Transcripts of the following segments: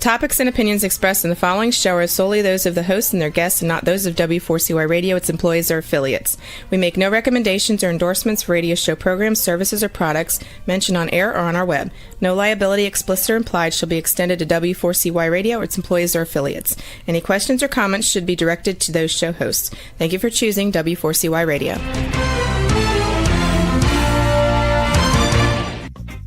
topics and opinions expressed in the following show are solely those of the host and their guests and not those of W4CY Radio, its employees, or affiliates. We make no recommendations or endorsements for radio show programs, services, or products mentioned on air or on our web. No liability, explicit or implied, shall be extended to W4CY Radio or its employees or affiliates. Any questions or comments should be directed to those show hosts. Thank you for choosing W4CY Radio.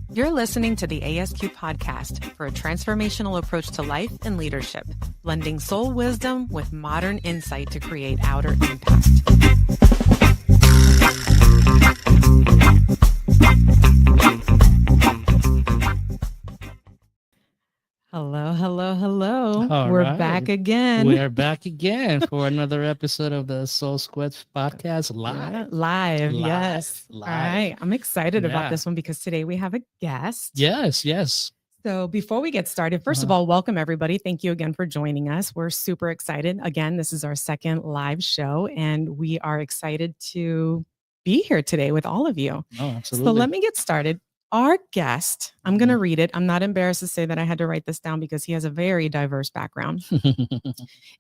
You're listening to the ASQ podcast for a transformational approach to life and leadership, blending soul wisdom with modern insight to create outer impact. Hello, hello, hello. We're back again. We are back again for another episode of the Soul Squad podcast live. Yes. All right. I'm excited about this one because today we have a guest. Yes. So before we get started, first of all, welcome everybody. Thank you again for joining us. We're super excited. Again, this is our second live show and we are excited to be here today with all of you. Oh, absolutely. So let me get started. Our guest, I'm going to read it. I'm not embarrassed to say that I had to write this down because he has a very diverse background,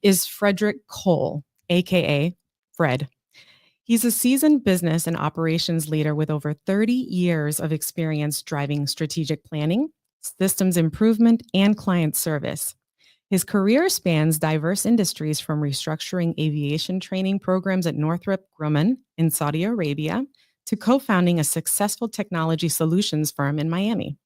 is Frederick Cole, AKA Fred. He's a seasoned business and operations leader with over 30 years of experience driving strategic planning, systems improvement, and client service. His career spans diverse industries from restructuring aviation training programs at Northrop Grumman in Saudi Arabia to co-founding a successful technology solutions firm in Miami.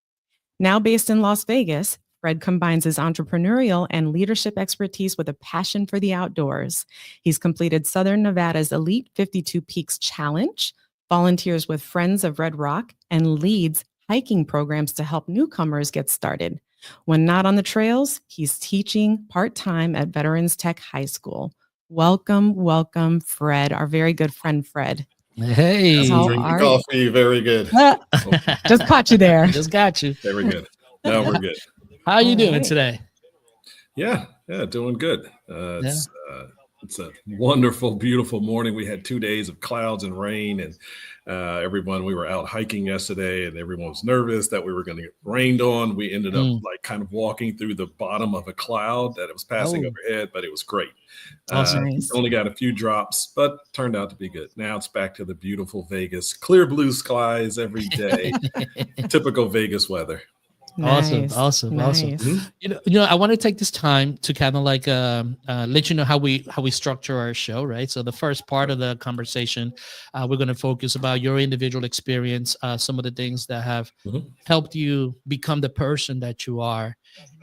Now based in Las Vegas, Fred combines his entrepreneurial and leadership expertise with a passion for the outdoors. He's completed Southern Nevada's Elite 52 Peaks Challenge, volunteers with Friends of Red Rock, and leads hiking programs to help newcomers get started. When not on the trails, he's teaching part-time at Veterans Tech High School. Welcome, Fred, our very good friend, Fred. Hey, drinking coffee. Very good. Just caught you there. Just got you. Very good. Now we're good. How are you doing today? Yeah, doing good. It's a wonderful, beautiful morning. We had 2 days of clouds and rain, and we were out hiking yesterday, and everyone was nervous that we were going to get rained on. We ended up kind of walking through the bottom of a cloud that it was passing overhead, but it was great. Nice. Only got a few drops, but turned out to be good. Now it's back to the beautiful Vegas, clear blue skies every day, typical Vegas weather. Nice. Awesome. Mm-hmm. You know, I want to take this time to kind of like let you know how we structure our show, right? So the first part of the conversation, we're going to focus about your individual experience, some of the things that have helped you become the person that you are,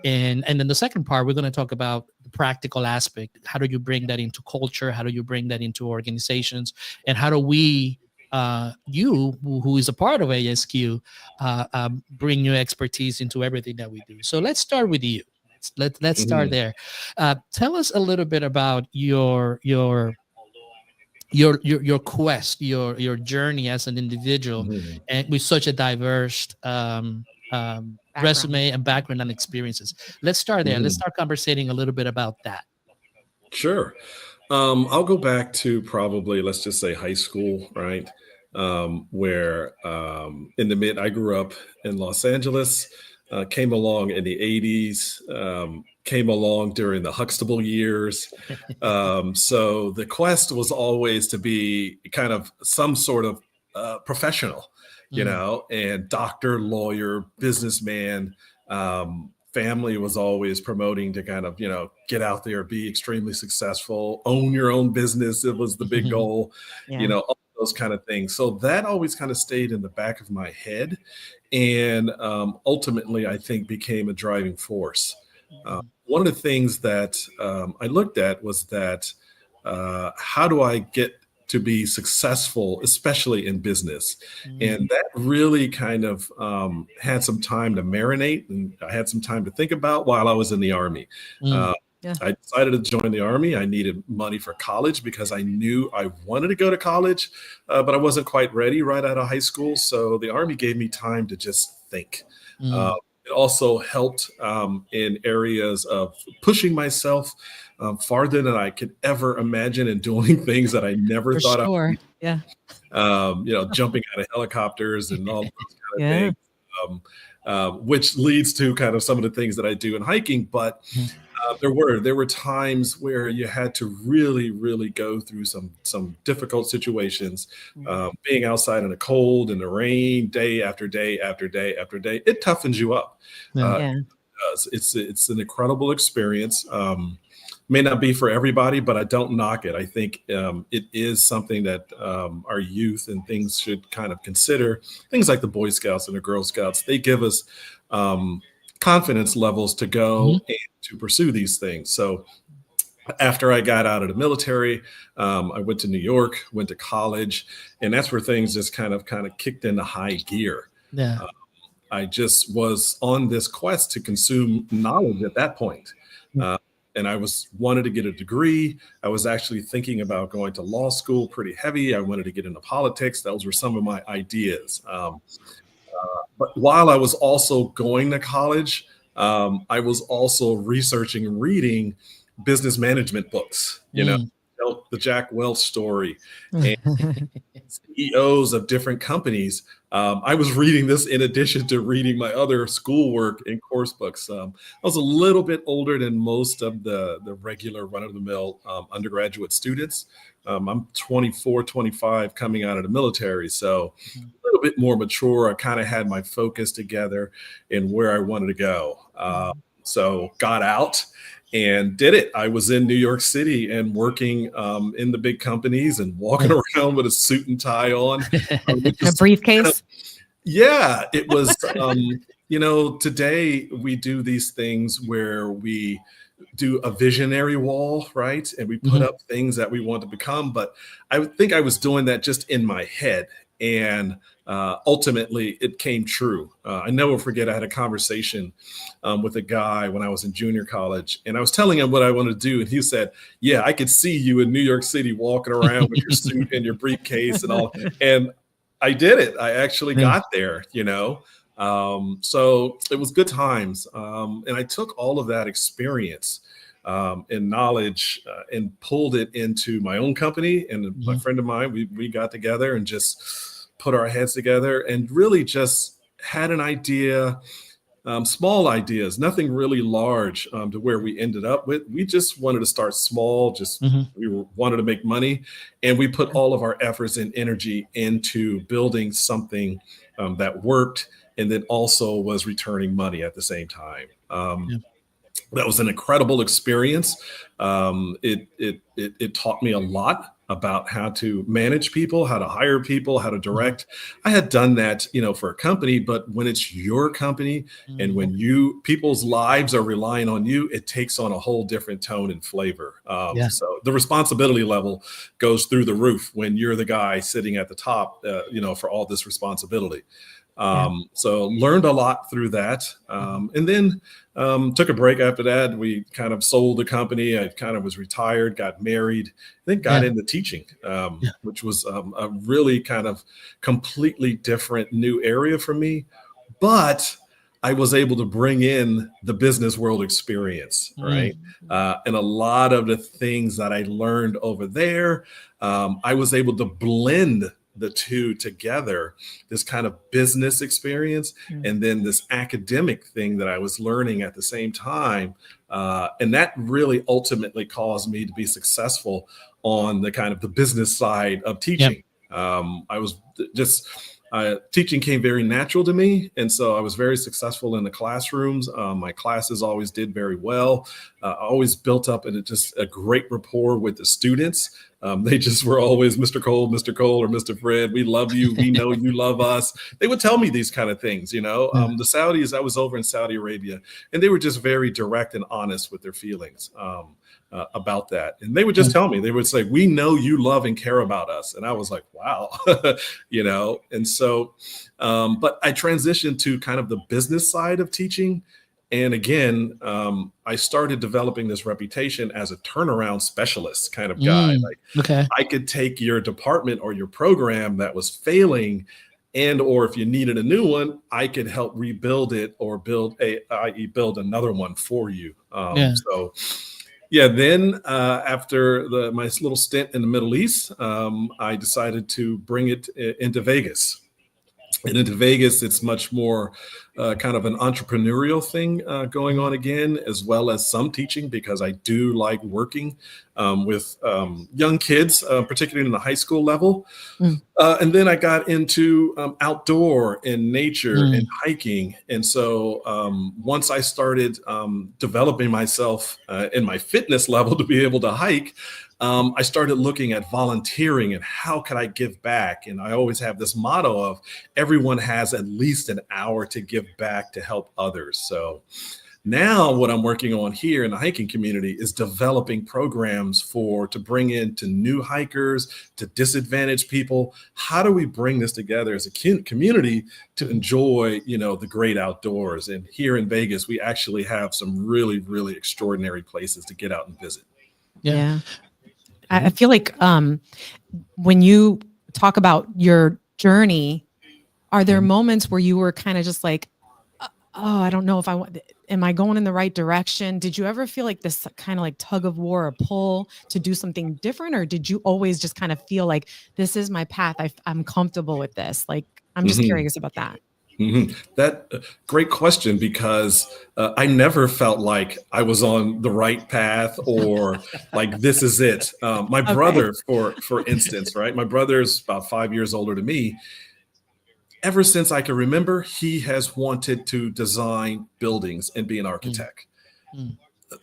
and then the second part, we're going to talk about the practical aspect. How do you bring that into culture? How do you bring that into organizations? And how do we you who is a part of ASQ bring your expertise into everything that we do? So let's start with you. Let's start there. Tell us a little bit about your quest, your journey as an individual, and with such a diverse resume and background and experiences. Let's start there. Let's start conversating a little bit about that. Sure. I'll go back to probably, let's just say high school, right? Where I grew up in Los Angeles, came along in the 80s, came along during the Huxtable years. So the quest was always to be kind of some sort of professional, you know, and doctor, lawyer, businessman. Family was always promoting to kind of, you know, get out there, be extremely successful, own your own business. It was the big goal, you know, all those kind of things. So that always kind of stayed in the back of my head, and ultimately, I think, became a driving force. One of the things that I looked at was that how do I get to be successful, especially in business? And that really kind of had some time to marinate, and I had some time to think about while I was in the Army. I decided to join the Army. I needed money for college because I knew I wanted to go to college, but I wasn't quite ready right out of high school. So the Army gave me time to just think. It also helped in areas of pushing myself farther than I could ever imagine, and doing things that I never thought I would. Yeah. You know, jumping out of helicopters and all those kind of things. which leads to kind of some of the things that I do in hiking. But there were times where you had to really go through some difficult situations. Being outside in the cold and the rain, day after day after day after day, it toughens you up. Yeah. It's an incredible experience. May not be for everybody, but I don't knock it. I think it is something that our youth and things should kind of consider. Things like the Boy Scouts and the Girl Scouts, they give us confidence levels to go and to pursue these things. So after I got out of the military, I went to New York, went to college, and that's where things just kind of kicked into high gear. Yeah. I just was on this quest to consume knowledge at that point. And I wanted to get a degree. I was actually thinking about going to law school pretty heavy. I wanted to get into politics. Those were some of my ideas. But while I was also going to college, I was also researching and reading business management books, the Jack Welch story, and CEOs of different companies. I was reading this in addition to reading my other schoolwork and course books. I was a little bit older than most of the regular run-of-the-mill undergraduate students. I'm 24, 25 coming out of the military, so a little bit more mature. I kind of had my focus together in where I wanted to go. So got out and did it. I was in New York City and working in the big companies and walking around with a suit and tie on. A briefcase? Yeah, it was, today we do these things where we do a visionary wall, right? And we put up things that we want to become. But I think I was doing that just in my head. And ultimately, it came true. I never forget, I had a conversation with a guy when I was in junior college, and I was telling him what I wanted to do. And he said, yeah, I could see you in New York City walking around with your suit and your briefcase and all. And I did it. I actually got there, So it was good times. And I took all of that experience and knowledge and pulled it into my own company. And my friend of mine, we got together and just put our heads together and really just had an idea, small ideas, nothing really large to where we ended up with. We just wanted to start small, wanted to make money. And we put all of our efforts and energy into building something that worked and then also was returning money at the same time. That was an incredible experience. It taught me a lot about how to manage people, how to hire people, how to direct. I had done that, for a company, but when it's your company and when people's lives are relying on you, it takes on a whole different tone and flavor. So the responsibility level goes through the roof when you're the guy sitting at the top, for all this responsibility. So learned a lot through that. And then took a break after that. We kind of sold the company. I kind of was retired, got married, then got into teaching, which was a really kind of completely different new area for me. But I was able to bring in the business world experience, right? And a lot of the things that I learned over there, I was able to blend the two together, this kind of business experience and then this academic thing that I was learning at the same time. And that really ultimately caused me to be successful on the kind of the business side of teaching. I was just teaching came very natural to me. And so I was very successful in the classrooms. My classes always did very well. I always built up just a great rapport with the students. They just were always Mr. Cole, or Mr. Fred. We love you. We know you love us. They would tell me these kind of things, The Saudis, I was over in Saudi Arabia, and they were just very direct and honest with their feelings about that. And they would just tell me, they would say, we know you love and care about us. And I was like, wow, And so, but I transitioned to kind of the business side of teaching. And again, I started developing this reputation as a turnaround specialist kind of guy. I could take your department or your program that was failing, and or if you needed a new one, I could help rebuild it or build another one for you. Then after my little stint in the Middle East, I decided to bring it into Vegas. And into Vegas, it's much more kind of an entrepreneurial thing going on again, as well as some teaching, because I do like working with young kids, particularly in the high school level. And then I got into outdoor and nature and hiking. And so once I started developing myself in my fitness level to be able to hike, I started looking at volunteering and how could I give back? And I always have this motto of everyone has at least an hour to give back to help others. So now what I'm working on here in the hiking community is developing programs to bring in to new hikers, to disadvantaged people. How do we bring this together as a community to enjoy, the great outdoors? And here in Vegas, we actually have some really, really extraordinary places to get out and visit. Yeah. I feel like when you talk about your journey, are there moments where you were kind of just like, oh, I don't know if am I going in the right direction? Did you ever feel like this kind of like tug of war or pull to do something different? Or did you always just kind of feel like this is my path? I'm comfortable with this. Like, I'm just curious about that. That great question, because I never felt like I was on the right path or like this is it. My brother, for instance, right? My brother is about 5 years older than me. Ever since I can remember, he has wanted to design buildings and be an architect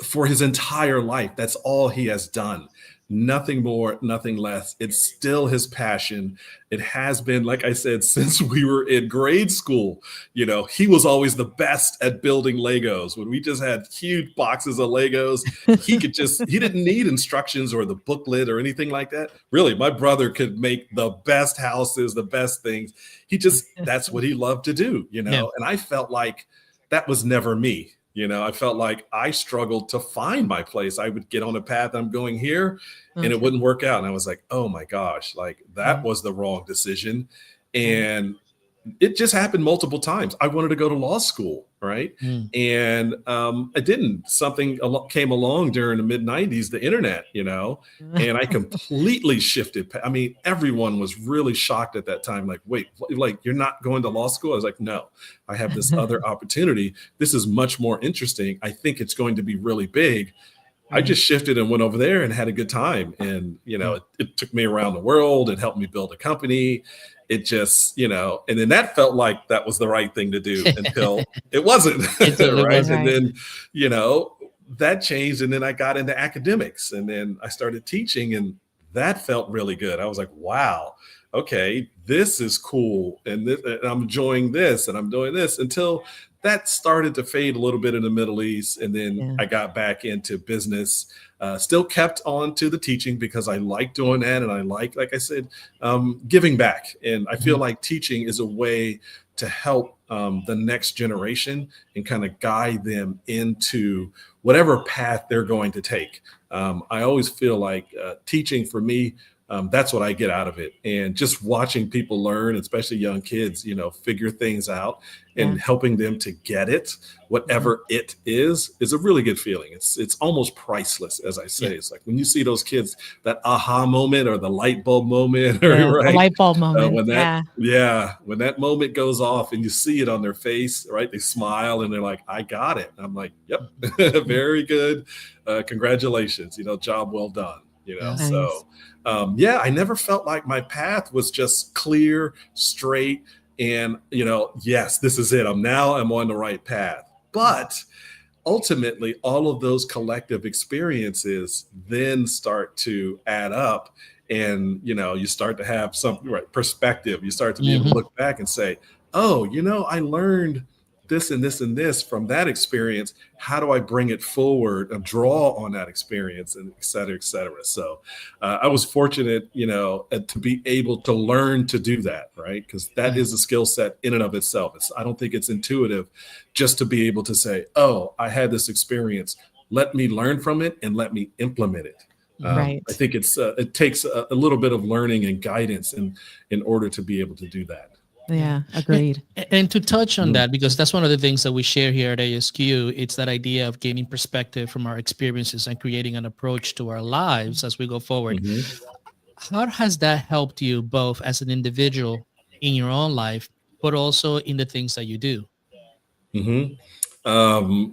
for his entire life. That's all he has done. Nothing more, nothing less. It's still his passion. It has been, like I said, since we were in grade school. He was always the best at building Legos. When we just had huge boxes of Legos, he didn't need instructions or the booklet or anything like that. Really, my brother could make the best houses, the best things. That's what he loved to do, And I felt like that was never me. I felt like I struggled to find my place. I would get on a path, I'm going here, and it wouldn't work out. And I was like, oh my gosh, like that was the wrong decision. And it just happened multiple times. I wanted to go to law school, right? And I didn't. Something came along during the mid-90s, the internet, and I completely shifted. I mean, everyone was really shocked at that time. Like, wait, like you're not going to law school? I was like, no, I have this other opportunity. This is much more interesting. I think it's going to be really big. I just shifted and went over there and had a good time. And, it took me around the world and helped me build a company. It just, and then that felt like that was the right thing to do until it wasn't. Right. And then, that changed. And then I got into academics and then I started teaching and that felt really good. I was like, wow, okay, this is cool. And I'm enjoying this and I'm doing this, until that started to fade a little bit in the Middle East. And then I got back into business, still kept on to the teaching because I like doing that. And I like I said, giving back. And I feel like teaching is a way to help the next generation and kind of guide them into whatever path they're going to take. I always feel like teaching for me, that's what I get out of it. And just watching people learn, especially young kids, figure things out and helping them to get it, whatever it is a really good feeling. It's almost priceless, as I say. It's like when you see those kids, that aha moment or the light bulb moment, right? The light bulb moment. When that moment goes off and you see it on their face, right? They smile and they're like, I got it. I'm like, yep, very good. Congratulations, job well done, Nice. So I never felt like my path was just clear, straight, and yes, this is it. I'm on the right path. But ultimately, all of those collective experiences then start to add up, and you start to have some perspective. You start to be able to look back and say, oh, I learned this and this and this from that experience. How do I bring it forward and draw on that experience, and et cetera, et cetera. So I was fortunate, to be able to learn to do that, right? Because that is a skill set in and of itself. I don't think it's intuitive just to be able to say, oh, I had this experience. Let me learn from it and let me implement it. Right. I think it takes a little bit of learning and guidance in order to be able to do that. Yeah, agreed. And to touch on that, because that's one of the things that we share here at ASQ, it's that idea of gaining perspective from our experiences and creating an approach to our lives as we go forward. How has that helped you both as an individual in your own life but also in the things that you do. Mm-hmm.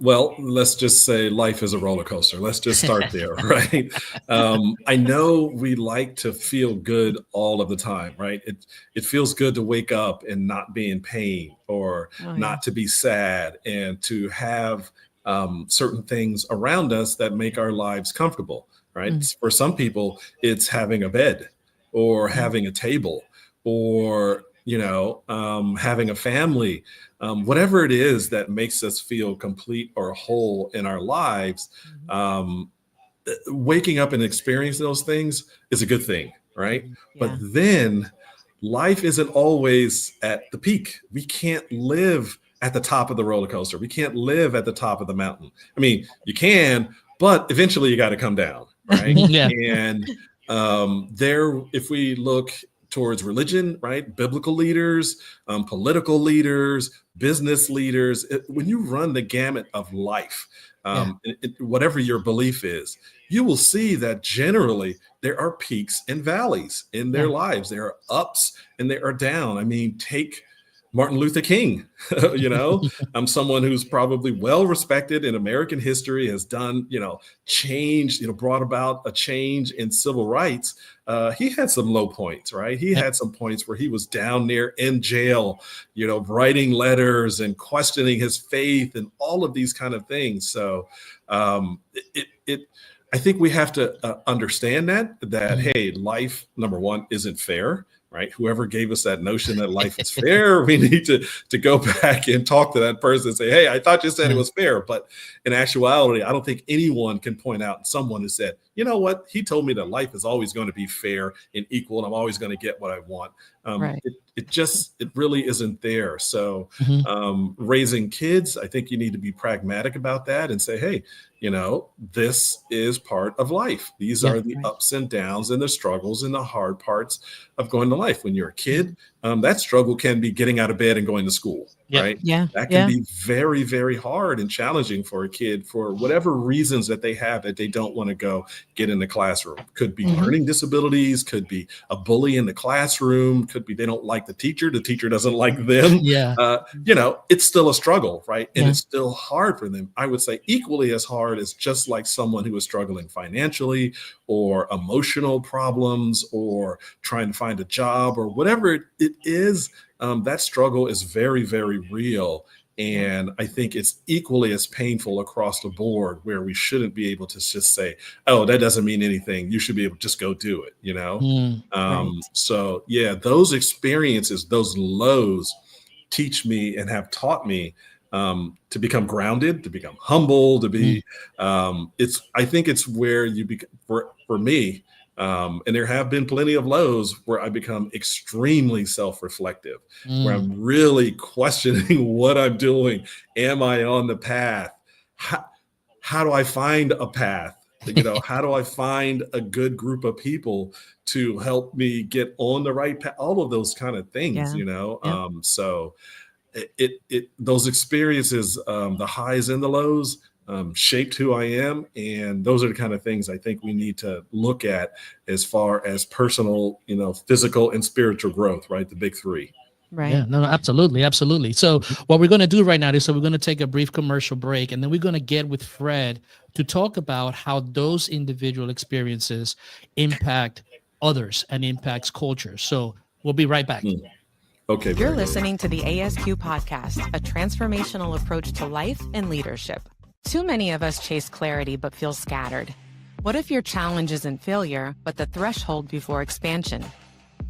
Well, let's just say life is a roller coaster. Let's just start there, right? I know we like to feel good all of the time, right? It feels good to wake up and not be in pain, or not to be sad, and to have certain things around us that make our lives comfortable, right? For some people, it's having a bed, or having a table, or having a family, whatever it is that makes us feel complete or whole in our lives. Waking up and experiencing those things is a good thing, right? But then life isn't always at the peak. We can't live at the top of the roller coaster. We can't live at the top of the mountain. I mean, you can, but eventually you got to come down, right? Yeah. And if we look towards religion, right? Biblical leaders, political leaders, business leaders, when you run the gamut of life, whatever your belief is, you will see that generally there are peaks and valleys in their lives. There are ups and there are down. I mean, take Martin Luther King, I'm someone who's probably well respected in American history, has done, changed, brought about a change in civil rights. He had some low points, right? He had some points where he was down there in jail, writing letters and questioning his faith and all of these kind of things. So I think we have to understand that, hey, life, number one, isn't fair. Right? Whoever gave us that notion that life is fair, we need to go back and talk to that person and say, hey, I thought you said it was fair. But in actuality, I don't think anyone can point out someone who said, you know what? He told me that life is always going to be fair and equal, and I'm always going to get what I want. It really isn't there. So raising kids, I think you need to be pragmatic about that and say, hey, this is part of life. These are the ups and downs and the struggles and the hard parts of going to life. When you're a kid, that struggle can be getting out of bed and going to school, right? Yeah. That can be very, very hard and challenging for a kid for whatever reasons that they have that they don't want to get in the classroom. Could be learning disabilities, could be a bully in the classroom, could be they don't like the teacher doesn't like them. It's still a struggle, right? And it's still hard for them. I would say equally as hard as just like someone who is struggling financially or emotional problems or trying to find a job or whatever it is. That struggle is very, very real. And I think it's equally as painful across the board, where we shouldn't be able to just say, oh, that doesn't mean anything. You should be able to just go do it, So yeah, those experiences, those lows teach me and have taught me to become grounded, to become humble, to be, I think it's where you become, for me, and there have been plenty of lows where I become extremely self-reflective, where I'm really questioning what I'm doing. Am I on the path? How do I find a path? How do I find a good group of people to help me get on the right path? All of those kind of things, So those experiences, the highs and the lows, shaped who I am. And those are the kind of things I think we need to look at as far as personal, physical and spiritual growth, right? The big three. Right. Yeah, no, absolutely. Absolutely. So what we're going to do right now is we're going to take a brief commercial break, and then we're going to get with Fred to talk about how those individual experiences impact others and impacts culture. So we'll be right back. Okay. You're listening to the ASQ podcast, a transformational approach to life and leadership. Too many of us chase clarity but feel scattered. What if your challenge isn't failure, but the threshold before expansion?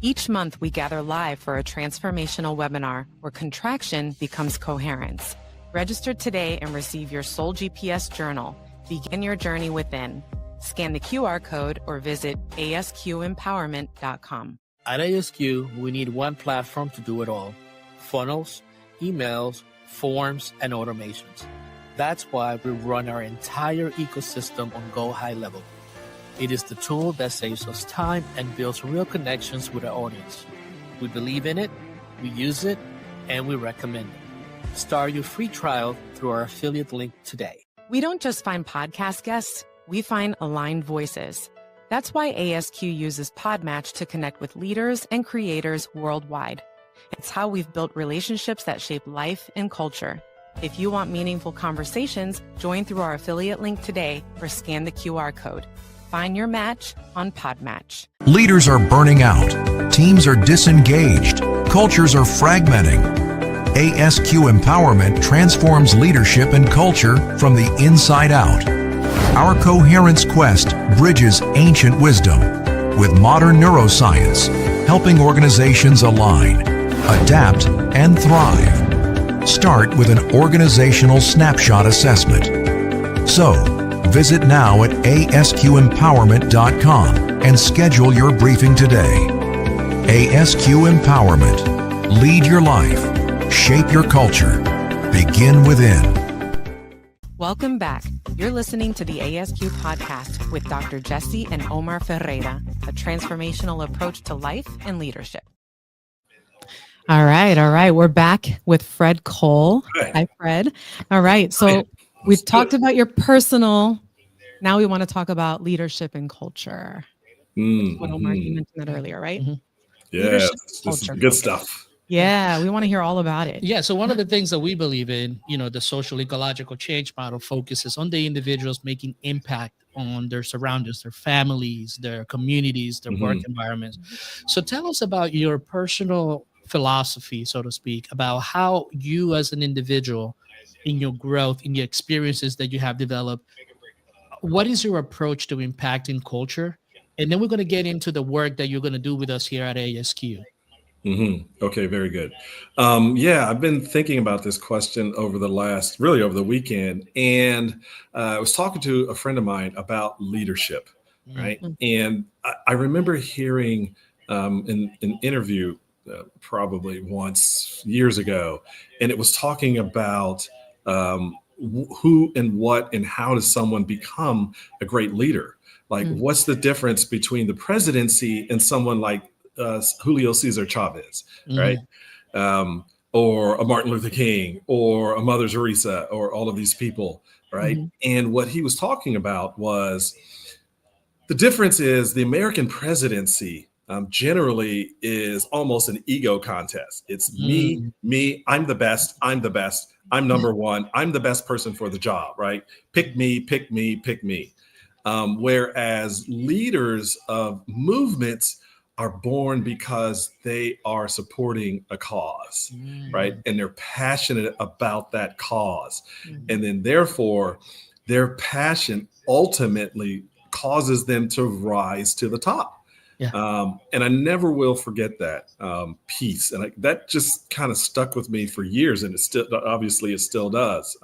Each month, we gather live for a transformational webinar where contraction becomes coherence. Register today and receive your Soul GPS journal. Begin your journey within. Scan the QR code or visit asqempowerment.com. At ASQ, we need one platform to do it all: funnels, emails, forms, and automations. That's why we run our entire ecosystem on Go High Level. It is the tool that saves us time and builds real connections with our audience. We believe in it, we use it, and we recommend it. Start your free trial through our affiliate link today. We don't just find podcast guests, we find aligned voices. That's why ASQ uses Podmatch to connect with leaders and creators worldwide. It's how we've built relationships that shape life and culture. If you want meaningful conversations, join through our affiliate link today or scan the QR code. Find your match on Podmatch. Leaders are burning out. Teams are disengaged. Cultures are fragmenting. ASQ Empowerment transforms leadership and culture from the inside out. Our Coherence Quest bridges ancient wisdom with modern neuroscience, helping organizations align, adapt, and thrive. Start with an organizational snapshot assessment. So, visit now at asqempowerment.com and schedule your briefing today. ASQ Empowerment. Lead your life. Shape your culture. Begin within. Welcome back. You're listening to the ASQ podcast with Dr. Jesse and Omar Ferreira, a transformational approach to life and leadership. All right. We're back with Fred Cole. Hi, Fred. All right. So we've talked about your personal. Now we want to talk about leadership and culture. What Omar, you mentioned that earlier, right? Yeah, this is good stuff. Yeah, we want to hear all about it. Yeah, so one of the things that we believe in, the social ecological change model focuses on the individuals making impact on their surroundings, their families, their communities, their work environments. So tell us about your personal philosophy, so to speak, about how you as an individual in your growth, in your experiences that you have developed, what is your approach to impacting culture? And then we're going to get into the work that you're going to do with us here at ASQ. Okay, very good. I've been thinking about this question over the weekend. And I was talking to a friend of mine about leadership, right? And I remember hearing in an interview probably once years ago, and it was talking about who and what and how does someone become a great leader? Like, what's the difference between the presidency and someone like Julio Cesar Chavez, right? Or a Martin Luther King or a Mother Teresa or all of these people, right? And what he was talking about was the difference is the American presidency generally is almost an ego contest. It's me, I'm the best, I'm number one, I'm the best person for the job, right? Pick me, pick me, pick me. Whereas leaders of movements are born because they are supporting a cause, right? And they're passionate about that cause. And then therefore, their passion ultimately causes them to rise to the top. And I never will forget that piece. And that just kind of stuck with me for years. And it still does.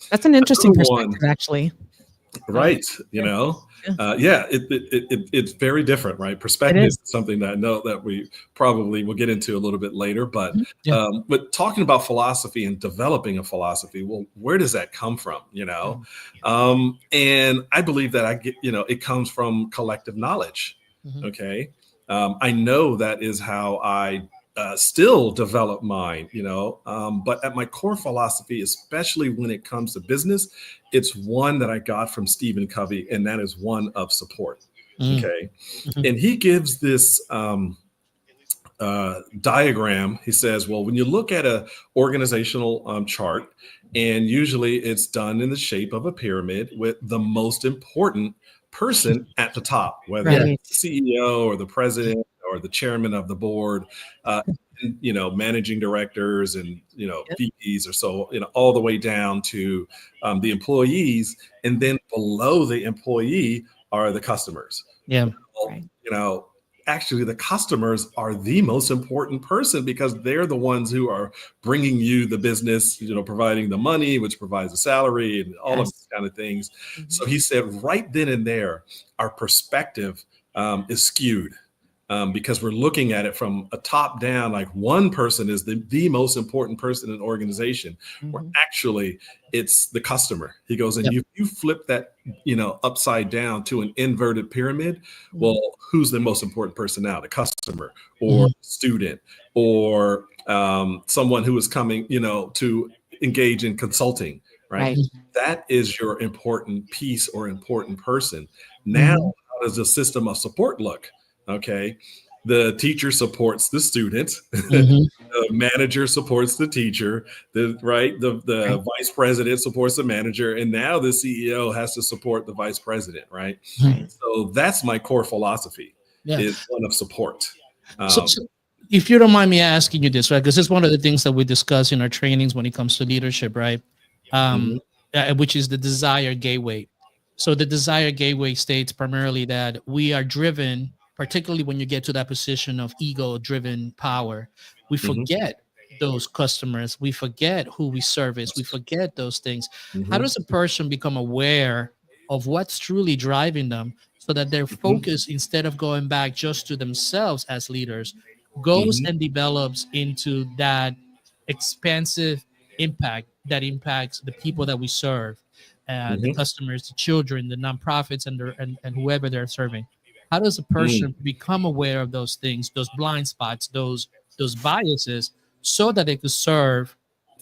That's an interesting perspective, actually. Right. It's very different, right? Perspective is something that I know that we probably will get into a little bit later, but talking about philosophy and developing a philosophy, well, where does that come from? And I believe that it comes from collective knowledge. Okay. I know that is how I still develop mine, but at my core philosophy, especially when it comes to business, it's one that I got from Stephen Covey, and that is one of support. Okay. And he gives this diagram. He says, well, when you look at a organizational chart, and usually it's done in the shape of a pyramid with the most important person at the top, whether it's the CEO or the president or the chairman of the board, managing directors and, VPs or so, all the way down to the employees. And then below the employee are the customers. Actually, the customers are the most important person because they're the ones who are bringing you the business, providing the money, which provides the salary and all of these kind of things. So he said right then and there, our perspective is skewed because we're looking at it from a top down, like one person is the most important person in an organization, where actually it's the customer. He goes, and you flip that, upside down to an inverted pyramid. Well, who's the most important person now? The customer or student or someone who is coming, to engage in consulting, right? That is your important piece or important person. Now, how does the system of support look? Okay. the teacher supports the student, Mhm. the manager supports the teacher, the vice president supports the manager, and now the CEO has to support the vice president, right? Right. So that's my core philosophy, Yeah. is one of support. So if you don't mind me asking you this, right? Because it's one of the things that we discuss in our trainings when it comes to leadership, right? Mhm. Which is the desire gateway. So the desire gateway states primarily that we are driven, particularly when you get to that position of ego-driven power, we Mhm. forget those customers, we forget who we service, we forget those things. How Mhm. does a person become aware of what's truly driving them so that their Mhm. focus, instead of going back just to themselves as leaders, goes Mhm. and develops into that expansive impact that impacts the people that we serve, the Mhm. customers, the children, the nonprofits, and whoever they're serving? How does a Mm. person become aware of those things, those blind spots, those biases, so that they could serve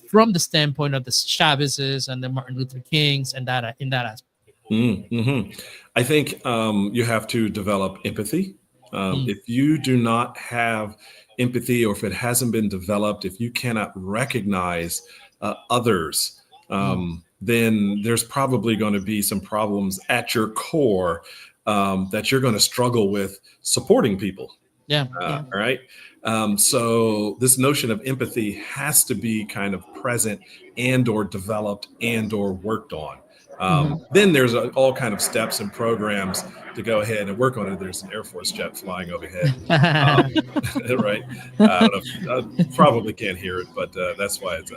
from the standpoint of the Chavezes and the Martin Luther Kings and that in that aspect? Mhm. I think you have to develop empathy. Mm, If you do not have empathy, or if it hasn't been developed, if you cannot recognize others, mm, then there's probably going to be some problems at your core that you're going to struggle with supporting people. yeah, yeah. All right. So this notion of empathy has to be kind of present and or developed and or worked on. Mhm. Then there's all kind of steps and programs to go ahead and work on it. There's an Air Force jet flying overhead. Right. I don't know if, probably can't hear it, but that's why it's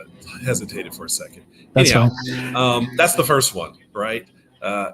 hesitated for a second. That's Anyhow, fine. that's the first one, right?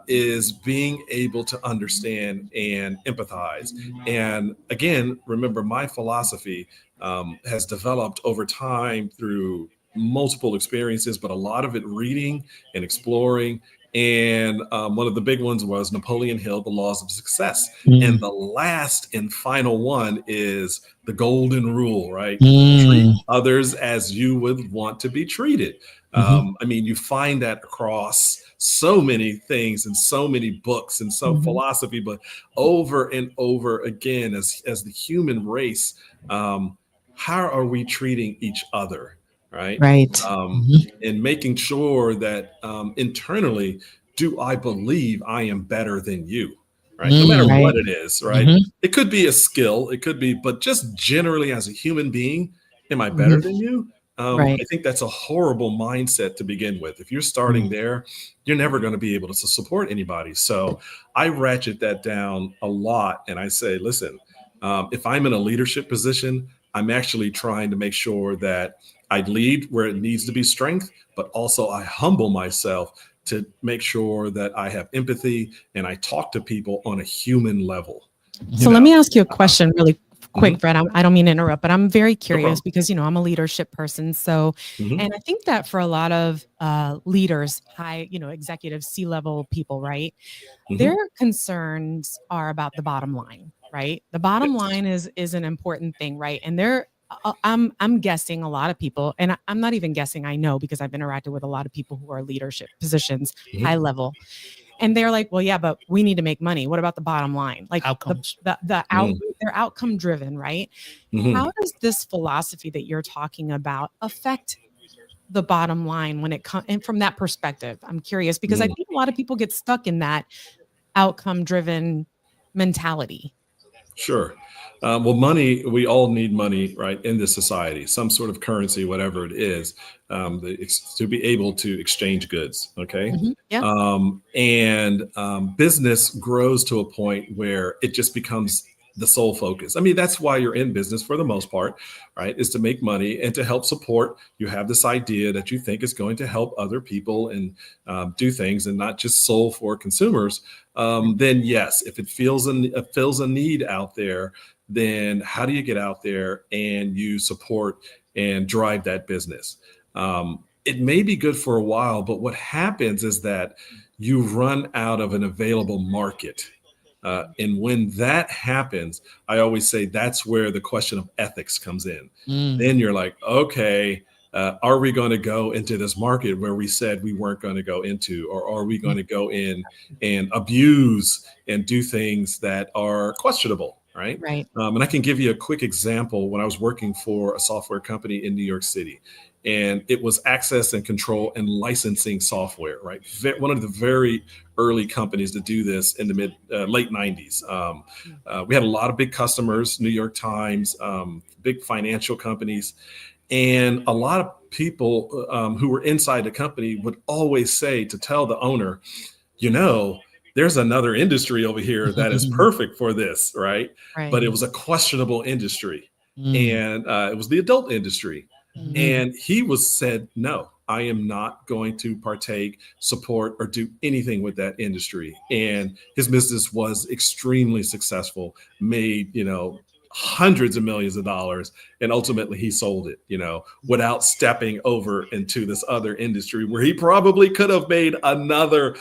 Is being able to understand and empathize. And again, remember, my philosophy has developed over time through multiple experiences, but a lot of it reading and exploring. And one of the big ones was Napoleon Hill, The Laws of Success. And Mm, the last and final one is the golden rule, right? Treat mm, others as you would want to be treated. mhm, I mean, you find that across so many things and so many books and so Mhm. philosophy, but over and over again, as the human race, um, how are we treating each other, right? Right. Um, mhm, and making sure that internally, do I believe I am better than you, right? No matter mm, Right. what it is, right? mhm, It could be a skill, it could be, but just generally as a human being, am I better Mhm. than you? Right. I think that's a horrible mindset to begin with. If you're mm, starting there, you're never going to be able to support anybody. So I ratchet that down a lot, and I say, listen, if I'm in a leadership position, I'm actually trying to make sure that I lead where it needs to be strength, but also I humble myself to make sure that I have empathy and I talk to people on a human level. You So mhm, let know, me ask you a uh, question really quick, mhm, Fred. I don't mean to interrupt, but I'm very no curious problem. because, I'm a leadership person. So, Mhm, and I think that for a lot of leaders, high, executive C-level people, right? Their mhm, concerns are about the bottom line, right? The bottom yes. line is an important thing, right? And I'm guessing a lot of people, and I'm not even guessing, I know because I've interacted with a lot of people who are leadership positions, high Mhm, level, and they're like, well, yeah, but we need to make money. What about the bottom line? Like outcomes. the they're outcome driven, right? mhm, How does this philosophy that you're talking about affect the bottom line when it comes, and from that perspective? I'm curious because I mhm. think a lot of people get stuck in that outcome driven mentality. Sure. Well, money, we all need money, right, in this society, some sort of currency, whatever it is, to be able to exchange goods. Okay. Yeah. And business grows to a point where it just becomes the sole focus. I mean, that's why you're in business for the most part, right? Is to make money and to help support. You have this idea that you think is going to help other people and do things and not just sole for consumers. Then yes, if it fills a need out there, then how do you get out there and you support and drive that business? It may be good for a while, but what happens is that you run out of an available market. And when that happens, I always say that's where the question of ethics comes in. Mm, Then you're like, okay, are we going to go into this market where we said we weren't going to go into, or are we mm, going to go in and abuse and do things that are questionable? right? Right. And I can give you a quick example. When I was working for a software company in New York City, and it was access and control and licensing software, right? One of the very early companies to do this in the late 90s. We had a lot of big customers, New York Times, big financial companies, and a lot of people who were inside the company would always say to tell the owner, there's another industry over here that is perfect for this, right? Right. But it was a questionable industry, Mm. and it was the adult industry. Mhm. And he said, no, I am not going to partake, support, or do anything with that industry. And his business was extremely successful, made, hundreds of millions of dollars. And ultimately he sold it, without stepping over into this other industry where he probably could have made another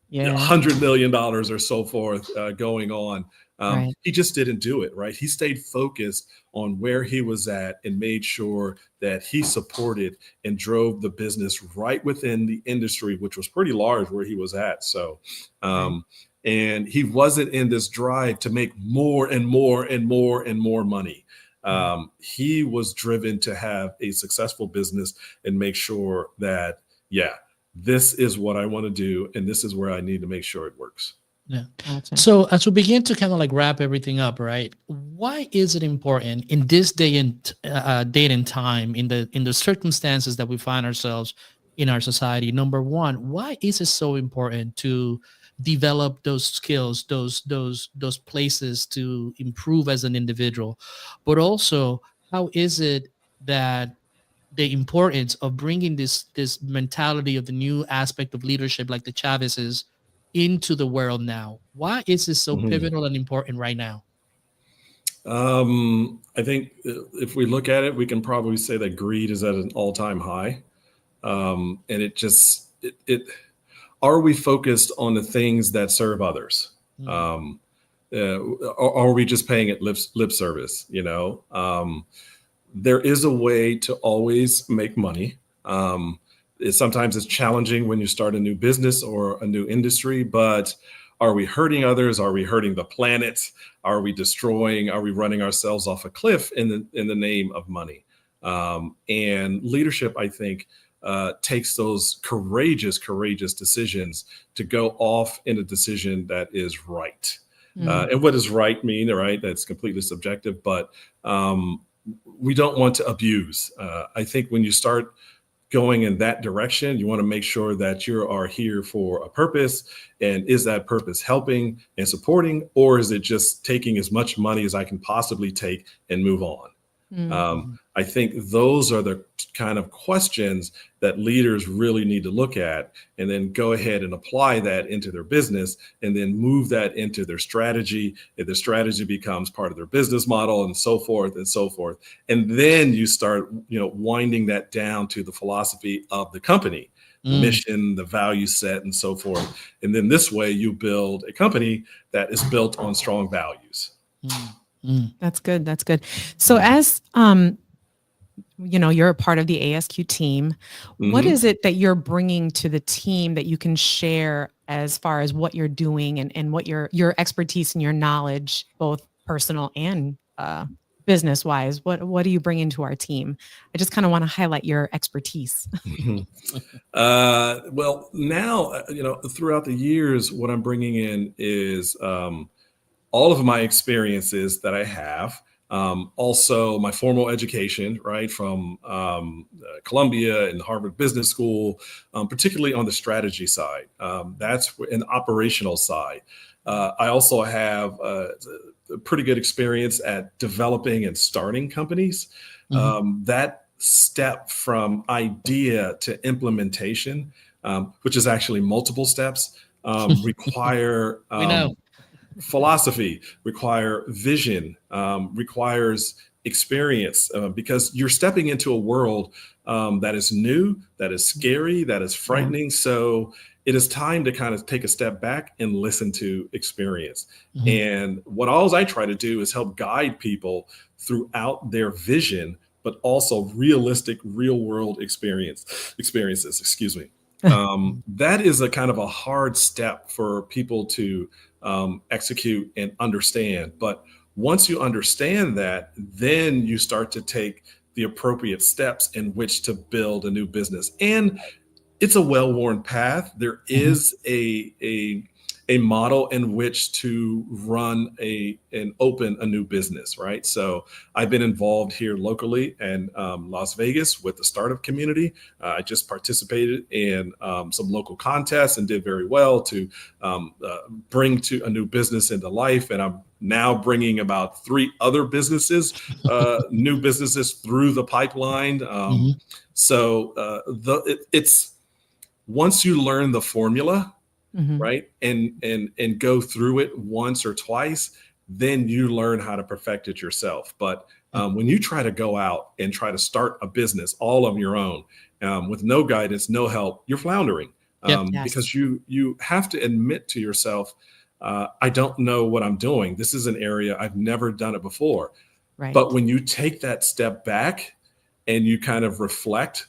Yeah. $100 million or so forth going on. Right. He just didn't do it, right? He stayed focused on where he was at and made sure that he supported and drove the business right within the industry, which was pretty large where he was at. So, and he wasn't in this drive to make more and more and more and more money. He was driven to have a successful business and make sure that, this is what I want to do, and this is where I need to make sure it works. Yeah. Gotcha. So as we begin to kind of like wrap everything up, right? Why is it important in this day and time, in the circumstances that we find ourselves in our society? Number one, why is it so important to develop those skills, those places to improve as an individual? But also, how is it that the importance of bringing this mentality of the new aspect of leadership, like the Chavez's, into the world now? Why is this so pivotal and important right now? I think if we look at it, we can probably say that greed is at an all-time high. And are we focused on the things that serve others? Or are we just paying it lip service? There is a way to always make money. Sometimes it's challenging when you start a new business or a new industry, but are we hurting others? Are we hurting the planet? Are we running ourselves off a cliff in the name of money? And leadership, I think, takes those courageous decisions to go off in a decision that is right. And what does right mean? Right? That's completely subjective, but we don't want to abuse. I think when you start going in that direction, you want to make sure that you are here for a purpose. And is that purpose helping and supporting, or is it just taking as much money as I can possibly take and move on? I think those are the kind of questions that leaders really need to look at, and then go ahead and apply that into their business, and then move that into their strategy. If the strategy becomes part of their business model, and so forth and so forth. And then you start, winding that down to the philosophy of the company, mission, the value set, and so forth. And then this way you build a company that is built on strong values. That's good. That's good. So as, you're a part of the ASQ team. What is it that you're bringing to the team that you can share as far as what you're doing and what your expertise and your knowledge, both personal and business wise? What do you bring into our team? I just kind of want to highlight your expertise. Well, now, throughout the years, what I'm bringing in is all of my experiences that I have. Also my formal education, right, from Columbia and Harvard Business School, particularly on the strategy side. That's an operational side. I also have a pretty good experience at developing and starting companies. That step from idea to implementation, which is actually multiple steps, require philosophy, require vision, requires experience, because you're stepping into a world that is new, that is scary, that is frightening. So it is time to kind of take a step back and listen to experience. And what I try to do is help guide people throughout their vision, but also realistic real world experiences, excuse me. That is a kind of a hard step for people to execute and understand. But once you understand that, then you start to take the appropriate steps in which to build a new business. And it's a well-worn path. There is a model in which to run and open a new business, right? So I've been involved here locally in Las Vegas with the startup community. I just participated in some local contests and did very well to bring to a new business into life. And I'm now bringing about 3 other businesses, new businesses through the pipeline. So it's once you learn the formula, right, and go through it once or twice, then you learn how to perfect it yourself. But when you try to go out and try to start a business all on your own, with no guidance, no help, you're floundering. Because you have to admit to yourself, I don't know what I'm doing. This is an area I've never done it before. Right. But when you take that step back and you kind of reflect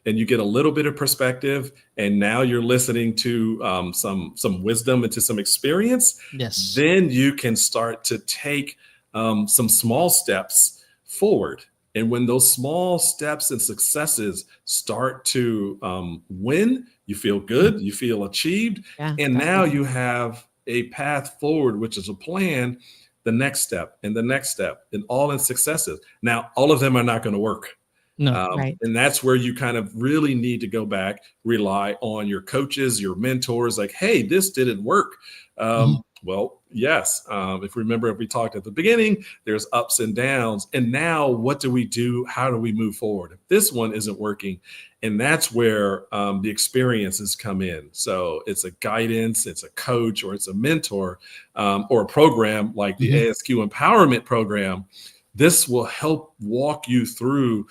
and you get a little bit of perspective, and now you're listening to some wisdom and to some experience, Yes. then you can start to take some small steps forward. And when those small steps and successes start to win, you feel good, you feel achieved, and now you have a path forward, which is a plan, the next step, and all in successes. Now, all of them are not going to work. No. And that's where you kind of really need to go back, rely on your coaches, your mentors, like, hey, this didn't work. Well, yes. If we talked at the beginning, there's ups and downs. And now what do we do? How do we move forward? If this one isn't working, and that's where the experiences come in. So it's a guidance, it's a coach, or it's a mentor, or a program like the ASQ Empowerment Program. This will help walk you through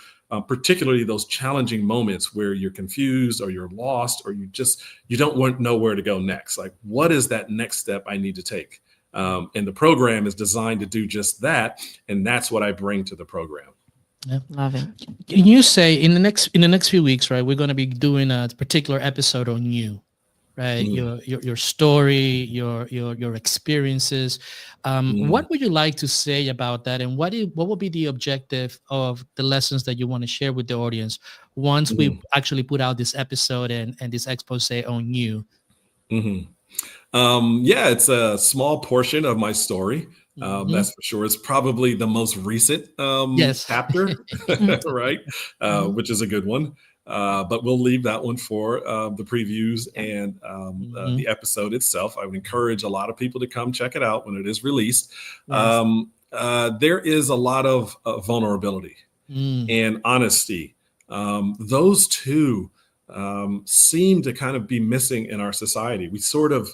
particularly those challenging moments where you're confused or you're lost or you don't know where to go next. Like, what is that next step I need to take? And the program is designed to do just that. And that's what I bring to the program. Yeah. Love it. Can you say in the next few weeks, right, we're going to be doing a particular episode on you, right? Your story, your experiences. What would you like to say about that? And what will be the objective of the lessons that you want to share with the audience once we actually put out this episode and this expose on you? It's a small portion of my story. That's for sure. It's probably the most recent chapter, right? Which is a good one. But we'll leave that one for the previews and the episode itself. I would encourage a lot of people to come check it out when it is released. There is a lot of vulnerability and honesty. Those two seem to kind of be missing in our society. We sort of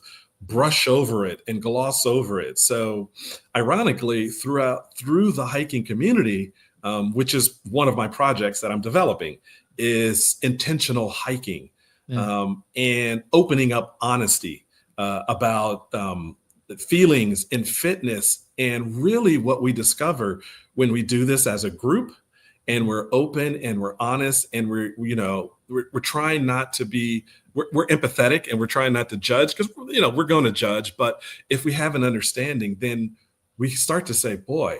brush over it and gloss over it. So ironically, through the hiking community, which is one of my projects that I'm developing, is intentional hiking and opening up honesty about feelings and fitness. And really what we discover when we do this as a group and we're open and we're honest and we're trying not to be, we're empathetic and we're trying not to judge, because we're going to judge. But if we have an understanding, then we start to say, boy,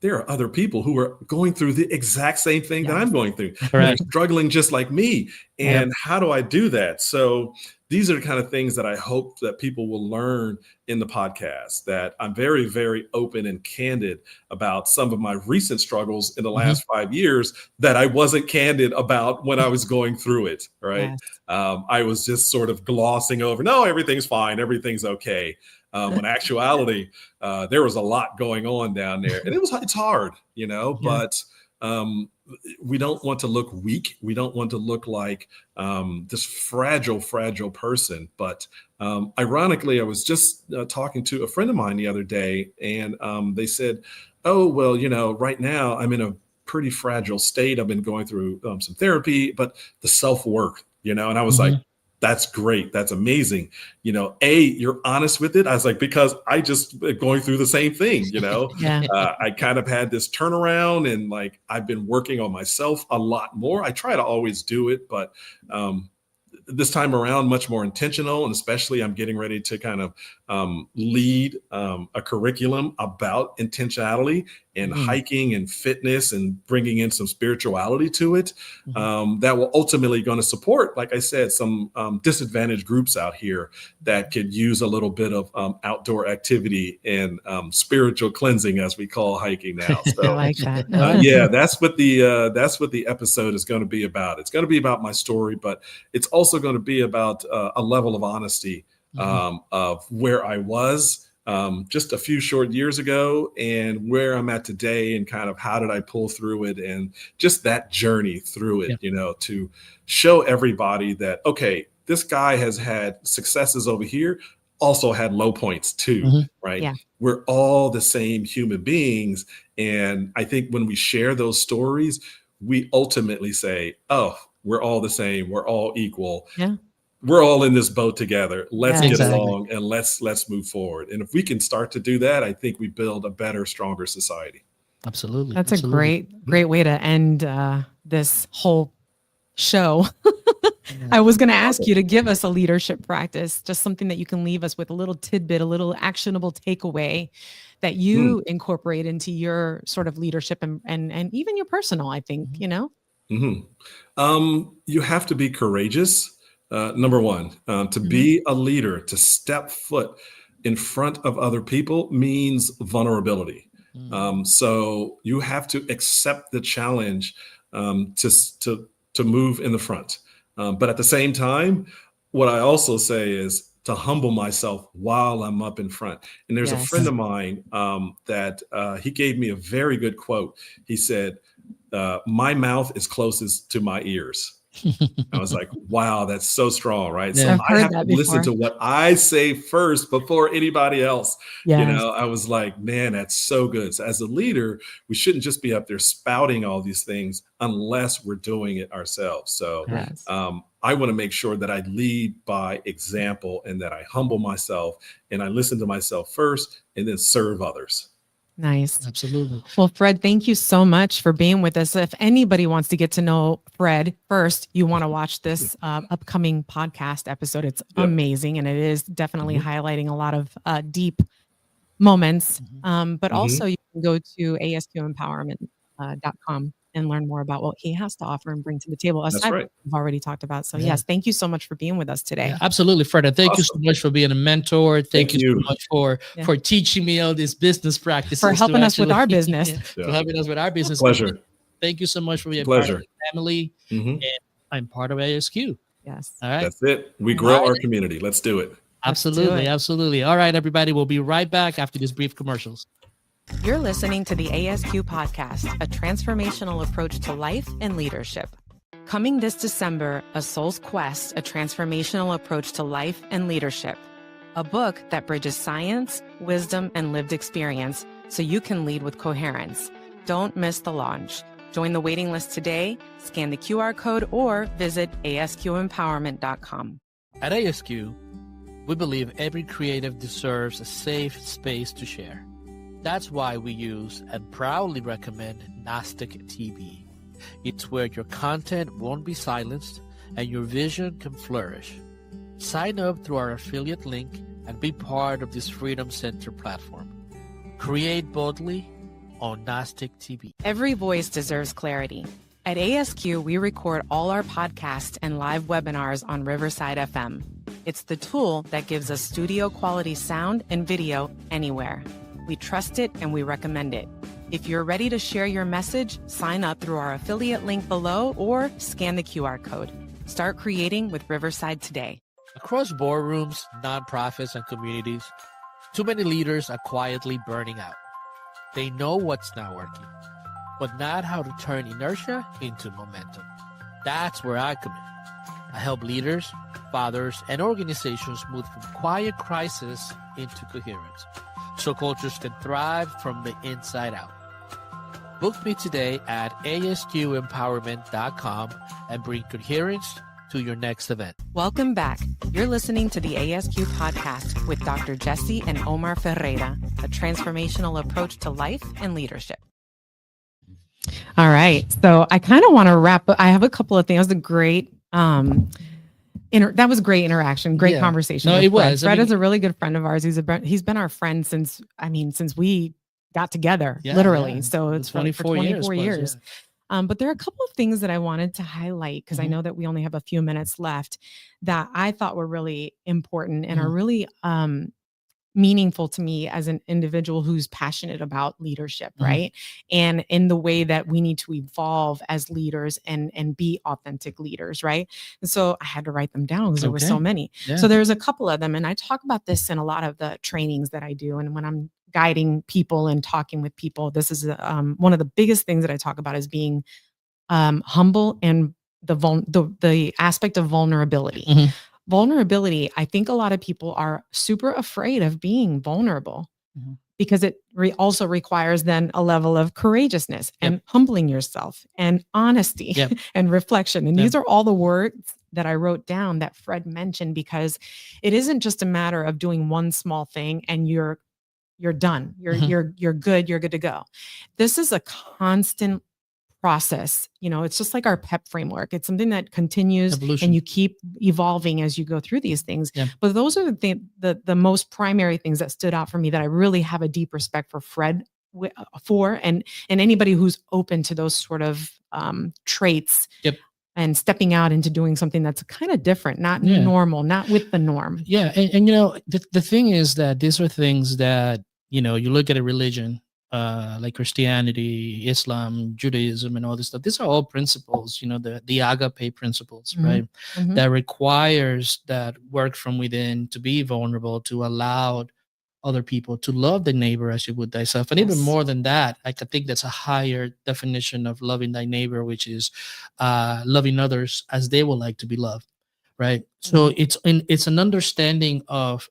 there are other people who are going through the exact same thing that I'm going through. They're struggling just like me. And how do I do that? So these are the kind of things that I hope that people will learn in the podcast, that I'm very, very open and candid about some of my recent struggles in the last 5 years that I wasn't candid about when I was going through it, right? Yes. I was just sort of glossing over, no, everything's fine, everything's okay. When actuality, there was a lot going on down there, and it's hard, but we don't want to look weak. We don't want to look like this fragile person. But ironically, I was just talking to a friend of mine the other day, and they said, oh, well, right now I'm in a pretty fragile state. I've been going through some therapy, but the self-worth, and I was like, that's great. That's amazing. You're honest with it. I was like, because I just going through the same thing, I kind of had this turnaround and like, I've been working on myself a lot more. I try to always do it, but this time around, much more intentional. And especially I'm getting ready to kind of lead a curriculum about intentionality and hiking and fitness and bringing in some spirituality to it, that will ultimately going to support, like I said, some disadvantaged groups out here that could use a little bit of outdoor activity and spiritual cleansing, as we call hiking now. So, I like that. yeah, that's what the episode is going to be about. It's going to be about my story, but it's also going to be about a level of honesty of where I was just a few short years ago and where I'm at today, and kind of how did I pull through it, and just that journey through it, to show everybody that, okay, this guy has had successes over here, also had low points too, right? Yeah. We're all the same human beings. And I think when we share those stories, we ultimately say, oh, we're all the same. We're all equal. Yeah. We're all in this boat together. Let's get exactly. along and let's move forward. And if we can start to do that, I think we build a better, stronger society. Absolutely. That's absolutely. a great way to end this whole show. I was going to ask you to give us a leadership practice, just something that you can leave us with, a little tidbit, a little actionable takeaway that you incorporate into your sort of leadership and even your personal, I think, You have to be courageous. Number one, to be a leader, to step foot in front of other people means vulnerability. So you have to accept the challenge to move in the front. But at the same time, what I also say is to humble myself while I'm up in front. And there's a friend of mine that he gave me a very good quote. He said, my mouth is closest to my ears. I was like, wow, that's so strong, right? Yeah. So I have to listen to what I say first before anybody else. Yes. I was like, man, that's so good. So as a leader, we shouldn't just be up there spouting all these things unless we're doing it ourselves. So I want to make sure that I lead by example and that I humble myself and I listen to myself first and then serve others. Nice. Absolutely. Well, Fred, thank you so much for being with us. If anybody wants to get to know Fred, first, you want to watch this upcoming podcast episode. It's amazing. And it is definitely highlighting a lot of deep moments. But also you can go to asqempowerment.com and learn more about what he has to offer and bring to the table. That's right. We've already talked about. So yes, thank you so much for being with us today. Yeah, absolutely, Fred. And thank you so much for being a mentor. Thank you so much for teaching me all these business practices. For helping us with our business. For helping us with our business. Pleasure. Thank you so much for being part of the family. And I'm part of ASQ. Yes. All right. That's it. We grow our community. Let's do it. Absolutely. Absolutely. All right, everybody. We'll be right back after these brief commercials. You're listening to the ASQ podcast, a transformational approach to life and leadership. Coming this December, A Soul's Quest, a transformational approach to life and leadership. A book that bridges science, wisdom, and lived experience so you can lead with coherence. Don't miss the launch. Join the waiting list today, scan the QR code, or visit asqempowerment.com. At ASQ, we believe every creative deserves a safe space to share. That's why we use and proudly recommend Gnostic TV. It's where your content won't be silenced and your vision can flourish. Sign up through our affiliate link and be part of this Freedom Center platform. Create boldly on Gnostic TV. Every voice deserves clarity. At ASQ, we record all our podcasts and live webinars on Riverside FM. It's the tool that gives us studio quality sound and video anywhere. We trust it and we recommend it. If you're ready to share your message, sign up through our affiliate link below or scan the QR code. Start creating with Riverside today. Across boardrooms, nonprofits, and communities, too many leaders are quietly burning out. They know what's not working, but not how to turn inertia into momentum. That's where I come in. I help leaders, fathers, and organizations move from quiet crisis into coherence, so cultures can thrive from the inside out. Book me today at asqempowerment.com and bring coherence to your next event. Welcome back. You're listening to the ASQ podcast with Dr. Jesse and Omar Ferreira, a transformational approach to life and leadership. All right. So I kind of want to wrap up. I have a couple of things. That was a great that was great interaction, great Yeah. conversation. No, with it Fred. was. I Fred mean- is a really good friend of ours. He's been our friend since we got together, Yeah, literally. yeah. So The it's for 24 plus, years. yeah. But there are a couple of things that I wanted to highlight because I Mhm. know that we only have a few minutes left that I thought were really important and are Mhm. really meaningful to me as an individual who's passionate about leadership, Mhm. right? And in the way that we need to evolve as leaders and be authentic leaders, right? And so I had to write them down because there were so Okay. many. Yeah. So there's a couple of them, and I talk about this in a lot of the trainings that I do, and when I'm guiding people and talking with people, this is one of the biggest things that I talk about is being humble and the aspect of vulnerability. Mhm. Vulnerability, I think a lot of people are super afraid of being vulnerable Mhm. because it also requires then a level of courageousness and humbling yourself and honesty Yep. and reflection. And Yep. these are all the words that I wrote down that Fred mentioned, because it isn't just a matter of doing one small thing and you're done. Mhm. You're good. You're good to go. This is a constant process. It's just like our PEP framework. It's something that continues Evolution. and you keep evolving as you go through these things. Yeah. But those are the most primary things that stood out for me that I really have a deep respect for Fred for, and anybody who's open to those sort of traits. Yep. And stepping out into doing something that's kind of different, not Yeah. normal, not with the norm. Yeah. And the thing is that these are things that, you look at a religion, like Christianity, Islam, Judaism, and all this stuff. These are all principles, the agape principles, Mhm. right? Mhm. That requires that work from within to be vulnerable, to allow other people to love the neighbor as you would thyself. And even Yes. more than that, I think that's a higher definition of loving thy neighbor, which is loving others as they would like to be loved, right? So it's an understanding of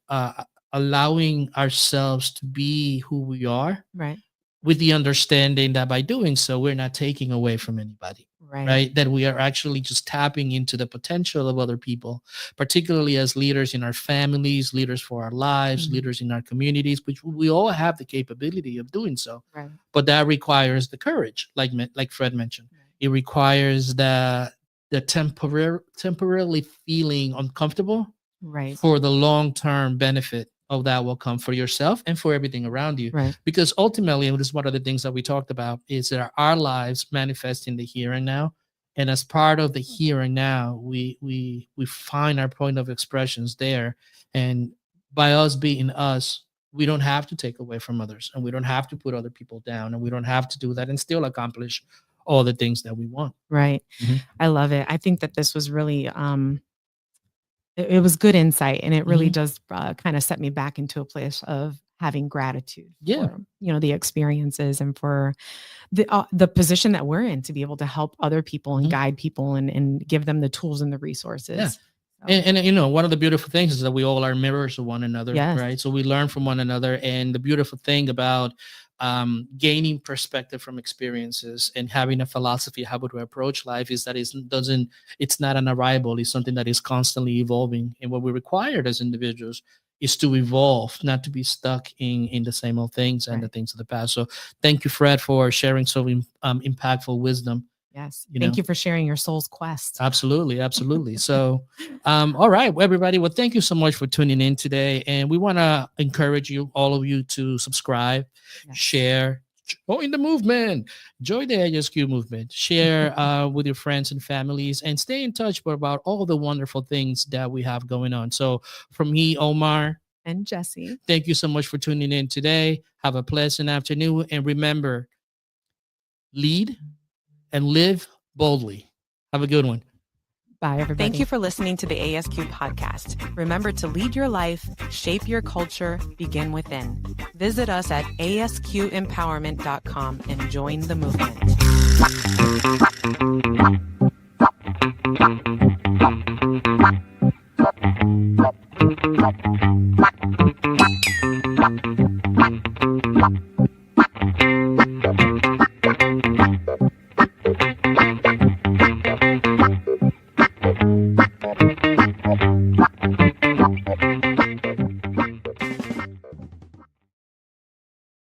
allowing ourselves to be who we are, Right. with the understanding that by doing so, we're not taking away from anybody, right? That we are actually just tapping into the potential of other people, particularly as leaders in our families, leaders for our lives, Mhm. leaders in our communities, which we all have the capability of doing so. Right. But that requires the courage, like Fred mentioned. Right. It requires the temporarily feeling uncomfortable Right. for the long-term benefit of that will come for yourself and for everything around you. Right. Because ultimately, and this is one of the things that we talked about, is that our lives manifest in the here and now. And as part of the here and now, we find our point of expressions there. And by us being us, we don't have to take away from others, and we don't have to put other people down, and we don't have to do that and still accomplish all the things that we want. Right. Mhm. I love it. I think that this was really it was good insight, and it really Mhm. does kind of set me back into a place of having gratitude Yeah. for the experiences and for the position that we're in to be able to help other people and Mhm. guide people and give them the tools and the resources. Yeah. So, And one of the beautiful things is that we all are mirrors of one another, Yes. right? So we learn from one another. And the beautiful thing about gaining perspective from experiences and having a philosophy how to approach life is that it's not an arrival. It's something that is constantly evolving. And what we're required as individuals is to evolve, not to be stuck in the same old things and the Right. things of the past. So thank you, Fred, for sharing so impactful wisdom. yes. You Thank know. you for sharing your soul's quest. Absolutely. So, all right, well, everybody. Well, thank you so much for tuning in today, and we want to encourage all of you, to subscribe, Yes. share, join the movement, join the ASQ movement, share with your friends and families, and stay in touch about all the wonderful things that we have going on. So, from me, Omar, And Jesse. thank you so much for tuning in today. Have a pleasant afternoon, and remember, lead and live boldly. Have a good one. Bye, everybody. Thank you for listening to the ASQ podcast. Remember to lead your life, shape your culture, begin within. Visit us at asqempowerment.com and join the movement.